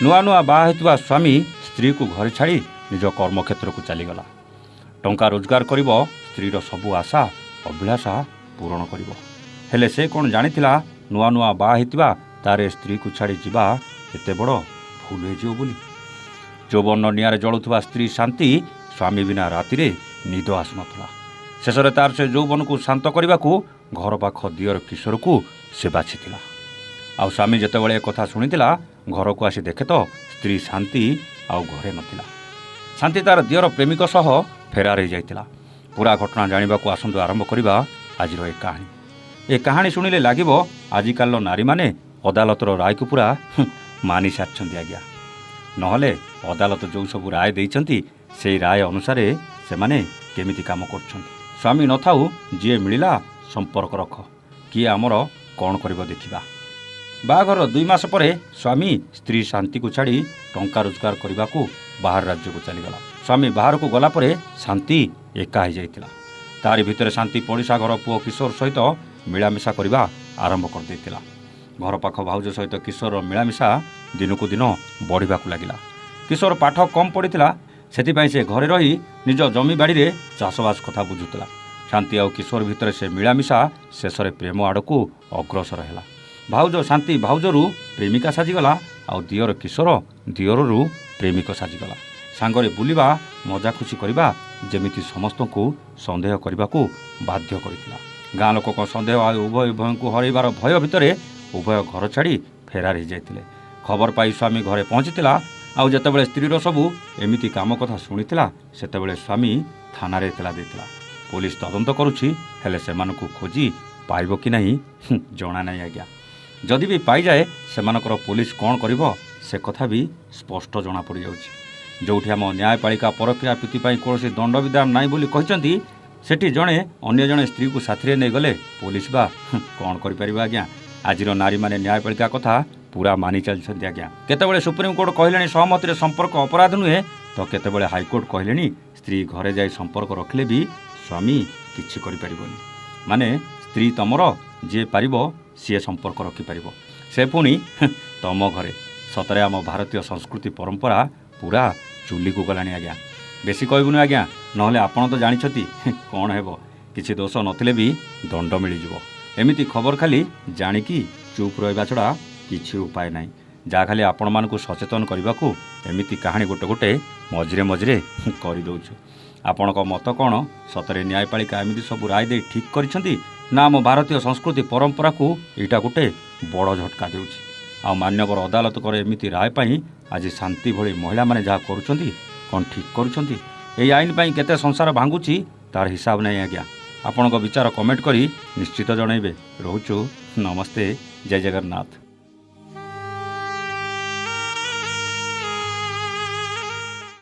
ନୂଆ ନୂଆ ବାହା ହୋଇଥିବା ସ୍ୱାମୀ ସ୍ତ୍ରୀକୁ ଘରେ ଛାଡ଼ି ନିଜ କର୍ମକ୍ଷେତ୍ରକୁ ଚାଲିଗଲା। ଟଙ୍କା ରୋଜଗାର କରିବ, ସ୍ତ୍ରୀର ସବୁ ଆଶା ଅଭିଳାଷା ପୂରଣ କରିବ। ହେଲେ ସେ କ'ଣ ଜାଣିଥିଲା ନୂଆ ନୂଆ ବାହା ହୋଇଥିବା ତାର ସ୍ତ୍ରୀକୁ ଛାଡ଼ି ଯିବା ଏତେ ବଡ଼ ଭୁଲ ହୋଇଯିବ ବୋଲି। ଯୌବନ ନିଆଁରେ ଜଳୁଥିବା ସ୍ତ୍ରୀ ଶାନ୍ତି ସ୍ୱାମୀ ବିନା ରାତିରେ ନିଦ ଆସୁନଥିଲା। ଶେଷରେ ତାର ସେ ଯୌବନକୁ ଶାନ୍ତ କରିବାକୁ ଘର ପାଖ ଦିଅର କିଶୋରକୁ ସେ ବାଛିଥିଲା। ଆଉ ସ୍ୱାମୀ ଯେତେବେଳେ କଥା ଶୁଣିଥିଲା, ଘରକୁ ଆସି ଦେଖେ ତ ସ୍ତ୍ରୀ ଶାନ୍ତି ଆଉ ଘରେ ନଥିଲା। ଶାନ୍ତି ତାର ଦିଅର ପ୍ରେମିକ ସହ ଫେରାର ହୋଇଯାଇଥିଲା। ପୁରା ଘଟଣା ଜାଣିବାକୁ ଆସନ୍ତୁ ଆରମ୍ଭ କରିବା ଆଜିର ଏ କାହାଣୀ। ଏ କାହାଣୀ ଶୁଣିଲେ ଲାଗିବ ଆଜିକାଲିର ନାରୀମାନେ ଅଦାଲତର ରାୟକୁ ପୁରା ମାନି ସାରିଛନ୍ତି ଆଜ୍ଞା। ନହେଲେ ଅଦାଲତ ଯେଉଁ ସବୁ ରାୟ ଦେଇଛନ୍ତି ସେଇ ରାୟ ଅନୁସାରେ ସେମାନେ କେମିତି କାମ କରୁଛନ୍ତି। ସ୍ୱାମୀ ନଥାଉ ଯିଏ ମିଳିଲା ସମ୍ପର୍କ ରଖ, କିଏ ଆମର କ'ଣ କରିବ ଦେଖିବା। ବାହାଘରର 2 ମାସ ପରେ ସ୍ୱାମୀ ସ୍ତ୍ରୀ ଶାନ୍ତିକୁ ଛାଡ଼ି ଟଙ୍କା ରୋଜଗାର କରିବାକୁ ବାହାର ରାଜ୍ୟକୁ ଚାଲିଗଲା। ସ୍ୱାମୀ ବାହାରକୁ ଗଲା ପରେ ଶାନ୍ତି ଏକା ହୋଇଯାଇଥିଲା। ତାରି ଭିତରେ ଶାନ୍ତି ପଡ଼ିଶା ଘର ପୁଅ କିଶୋର ସହିତ ମିଳାମିଶା କରିବା ଆରମ୍ଭ କରିଦେଇଥିଲା। ଘର ପାଖ ଭାଉଜ ସହିତ କିଶୋରର ମିଳାମିଶା ଦିନକୁ ଦିନ ବଢ଼ିବାକୁ ଲାଗିଲା। କିଶୋର ପାଠ କମ୍ ପଢ଼ିଥିଲା, ସେଥିପାଇଁ ସେ ଘରେ ରହି ନିଜ ଜମି ବାଡ଼ିରେ ଚାଷବାସ କଥା ବୁଝୁଥିଲା। ଶାନ୍ତି ଆଉ କିଶୋର ଭିତରେ ସେ ମିଳାମିଶା ଶେଷରେ ପ୍ରେମ ଆଡ଼କୁ ଅଗ୍ରସର ହେଲା। ଭାଉଜ ଶାନ୍ତି ଭାଉଜରୁ ପ୍ରେମିକା ସାଜିଗଲା, ଆଉ ଦିଅର କିଶୋର ଦିଅରରୁ ପ୍ରେମିକ ସାଜିଗଲା। ସାଙ୍ଗରେ ବୁଲିବା, ମଜା ଖୁସି କରିବା ଯେମିତି ସମସ୍ତଙ୍କୁ ସନ୍ଦେହ କରିବାକୁ ବାଧ୍ୟ କରିଥିଲା। ଗାଁ ଲୋକଙ୍କ ସନ୍ଦେହ ଆଉ ଉଭୟଙ୍କୁ ହରାଇବାର ଭୟ ଭିତରେ ଉଭୟ ଘର ଛାଡ଼ି ଫେରାର ହୋଇଯାଇଥିଲେ। ଖବର ପାଇ ସ୍ୱାମୀ ଘରେ ପହଞ୍ଚିଥିଲା। ଆଉ ଯେତେବେଳେ ସ୍ତ୍ରୀର ସବୁ ଏମିତି କାମ କଥା ଶୁଣିଥିଲା, ସେତେବେଳେ ସ୍ୱାମୀ ଥାନାରେ ଏତଲା ଦେଇଥିଲା। ପୋଲିସ ତଦନ୍ତ କରୁଛି, ହେଲେ ସେମାନଙ୍କୁ ଖୋଜି ପାଇବ କି ନାହିଁ ଜଣା ନାହିଁ ଆଜ୍ଞା। ଯଦି ବି ପାଇଯାଏ ସେମାନଙ୍କର ପୋଲିସ କ'ଣ କରିବ ସେ କଥା ବି ସ୍ପଷ୍ଟ ଜଣାପଡ଼ିଯାଉଛି। ଯେଉଁଠି ଆମ ନ୍ୟାୟପାଳିକା ପରକ୍ରିୟା ପ୍ରୀତି ପାଇଁ କୌଣସି ଦଣ୍ଡବିଧାନ ନାହିଁ ବୋଲି କହିଛନ୍ତି, ସେଠି ଜଣେ ଅନ୍ୟ ଜଣେ ସ୍ତ୍ରୀକୁ ସାଥିରେ ନେଇଗଲେ ପୋଲିସ ବା କ'ଣ କରିପାରିବ ଆଜ୍ଞା। ଆଜିର ନାରୀମାନେ ନ୍ୟାୟପାଳିକା କଥା ପୁରା ମାନି ଚାଲିଛନ୍ତି ଆଜ୍ଞା। କେତେବେଳେ ସୁପ୍ରିମକୋର୍ଟ କହିଲେଣି ସହମତିରେ ସମ୍ପର୍କ ଅପରାଧ ନୁହେଁ, ତ କେତେବେଳେ ହାଇକୋର୍ଟ କହିଲେଣି ସ୍ତ୍ରୀ ଘରେ ଯାଇ ସମ୍ପର୍କ ରଖିଲେ ବି ସ୍ୱାମୀ କିଛି କରିପାରିବନି। ମାନେ ସ୍ତ୍ରୀ ତମର, ଯିଏ ପାରିବ ସିଏ ସମ୍ପର୍କ ରଖିପାରିବ, ସେ ପୁଣି ତମ ଘରେ। ସତରେ ଆମ ଭାରତୀୟ ସଂସ୍କୃତି ପରମ୍ପରା ପୁରା ଚୁଲିକୁ ଗଲାଣି ଆଜ୍ଞା। ବେଶୀ କହିବୁନି ଆଜ୍ଞା, ନହେଲେ ଆପଣ ତ ଜାଣିଛନ୍ତି କ'ଣ ହେବ। କିଛି ଦୋଷ ନଥିଲେ ବି ଦଣ୍ଡ ମିଳିଯିବ। ଏମିତି ଖବର ଖାଲି ଜାଣିକି ଚୁପ୍ ରହିବା ଛଡ଼ା କିଛି ଉପାୟ ନାହିଁ। ଯାହା ଖାଲି ଆପଣମାନଙ୍କୁ ସଚେତନ କରିବାକୁ ଏମିତି କାହାଣୀ ଗୋଟେ ଗୋଟେ ମଝିରେ ମଝିରେ କରିଦେଉଛୁ। ଆପଣଙ୍କ ମତ କ'ଣ? ସତରେ ନ୍ୟାୟପାଳିକା ଏମିତି ସବୁ ରାୟ ଦେଇ ଠିକ୍ କରିଛନ୍ତି, ନା ଆମ ଭାରତୀୟ ସଂସ୍କୃତି ପରମ୍ପରାକୁ ଏଇଟା ଗୋଟେ ବଡ଼ ଝଟକା ଦେଉଛି? ଆଉ ମାନ୍ୟବର ଅଦାଲତଙ୍କର ଏମିତି ରାୟ ପାଇଁ ଆଜି ଶାନ୍ତି ଭଳି ମହିଳାମାନେ ଯାହା କରୁଛନ୍ତି, କ'ଣ ଠିକ୍ କରୁଛନ୍ତି? ଏହି ଆଇନ ପାଇଁ କେତେ ସଂସାର ଭାଙ୍ଗୁଛି ତାର ହିସାବ ନାହିଁ ଆଜ୍ଞା। ଆପଣଙ୍କ ବିଚାର କମେଣ୍ଟ କରି ନିଶ୍ଚିତ ଜଣାଇବେ। ରହୁଛୁ, ନମସ୍ତେ, ଜୟ ଜଗନ୍ନାଥ।